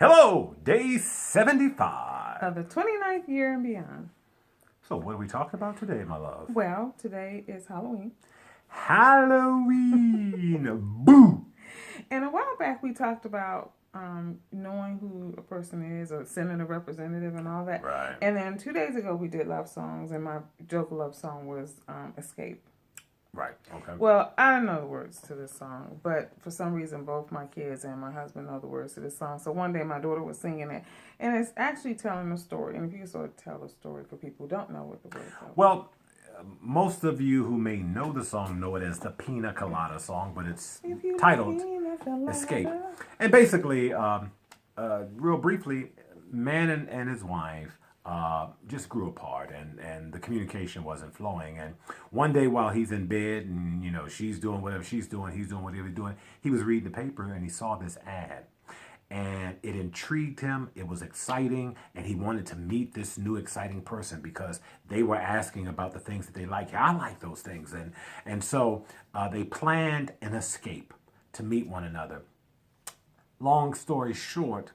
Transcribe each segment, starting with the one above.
Hello, day 75 of the 29th year and beyond. So what are we talking about today, my love? Well, today is Halloween. Halloween! Boo! And a while back we talked about knowing who a person is, or sending a representative and all that. Right. And then 2 days ago we did love songs, and my Joker love song was Escape. Right, okay. Well, I don't know the words to this song, but for some reason both my kids and my husband know the words to this song. So one day my daughter was singing it, and it's actually telling a story. And if you can sort of tell a story for people who don't know what the words are. Well, most of you who may know the song know it as the Pina Colada song, but it's titled Escape. And basically, real briefly, man and his wife just grew apart, and the communication wasn't flowing. And one day while he's in bed and, you know, she's doing whatever she's doing, he's doing whatever he's doing, he was reading the paper and he saw this ad. And it intrigued him. It was exciting. And he wanted to meet this new exciting person because they were asking about the things that they like. Yeah, I like those things. And so they planned an escape to meet one another. Long story short,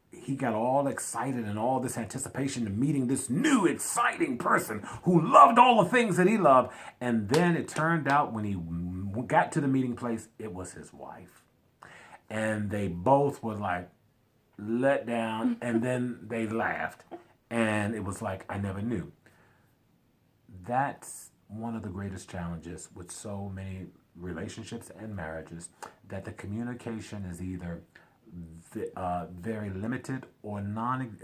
he got all excited and all this anticipation to meeting this new exciting person who loved all the things that he loved. And then it turned out when he got to the meeting place, it was his wife. And they both were like let down, and then they laughed. And it was like, I never knew. That's one of the greatest challenges with so many relationships and marriages, that the communication is either very limited or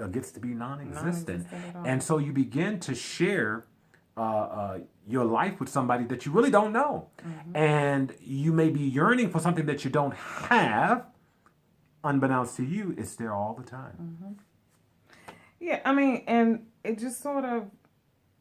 gets to be non-existent. And so you begin to share your life with somebody that you really don't know. Mm-hmm. And you may be yearning for something that you don't have. Unbeknownst to you, it's there all the time. Mm-hmm. Yeah, I mean, and it just sort of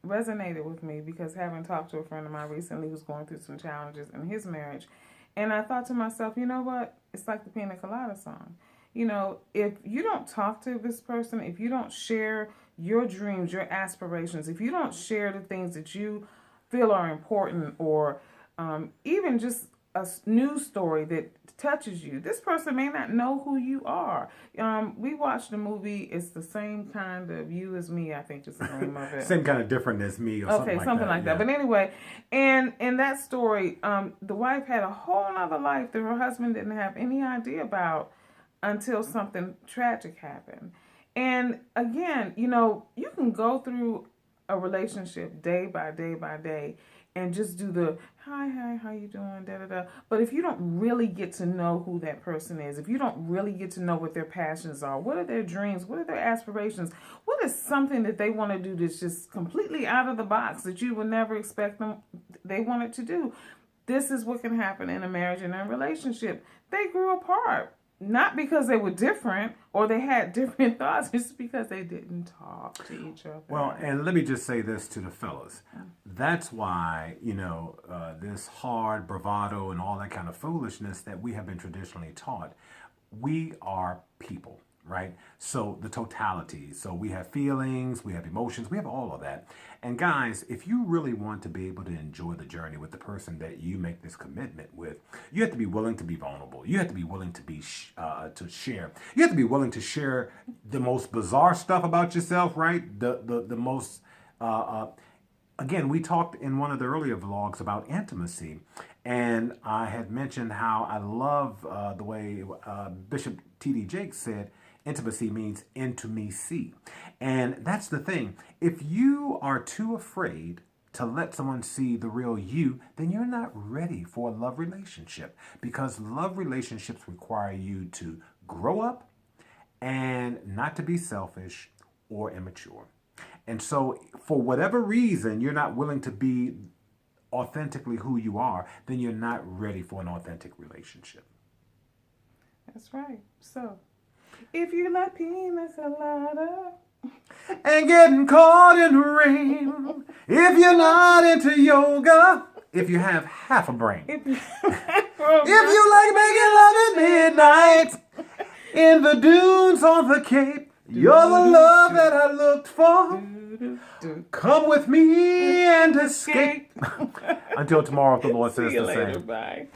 resonated with me because having talked to a friend of mine recently who's going through some challenges in his marriage, and I thought to myself, you know what? It's like the Pina Colada song. You know, if you don't talk to this person, if you don't share your dreams, your aspirations, if you don't share the things that you feel are important, or even just a news story that touches you, this person may not know who you are. We watched the movie, it's the same kind of You As Me, I think is the name of it. Same kind of Different As Me, or something like that. But anyway, and in that story, the wife had a whole other life that her husband didn't have any idea about until something tragic happened. And again, you know, you can go through a relationship day by day by day and just do the hi, how you doing, da-da-da. But if you don't really get to know who that person is, if you don't really get to know what their passions are, what are their dreams, what are their aspirations, what is something that they want to do that's just completely out of the box that you would never expect them, they wanted to do. This is what can happen in a marriage and a relationship. They grew apart. Not because they were different or they had different thoughts, it's because they didn't talk to each other. Well, and let me just say this to the fellas. That's why, you know, this hard bravado and all that kind of foolishness that we have been traditionally taught. We are people, right? So the totality. So we have feelings, we have emotions, we have all of that. And guys, if you really want to be able to enjoy the journey with the person that you make this commitment with, you have to be willing to be vulnerable. You have to be willing to be to share. You have to be willing to share the most bizarre stuff about yourself, right? The most again, we talked in one of the earlier vlogs about intimacy, and I had mentioned how I love the way Bishop T.D. Jakes said, intimacy means intimacy. And that's the thing. If you are too afraid to let someone see the real you, then you're not ready for a love relationship, because love relationships require you to grow up and not to be selfish or immature. And so for whatever reason, you're not willing to be authentically who you are, then you're not ready for an authentic relationship. That's right. So if you like Pina Colada and getting caught in the rain, if you're not into yoga, if you have half a brain, if you like making love at midnight in the dunes on the Cape, you're the love that I looked for. Come with me and escape. Until tomorrow, if the Lord says the same. Bye.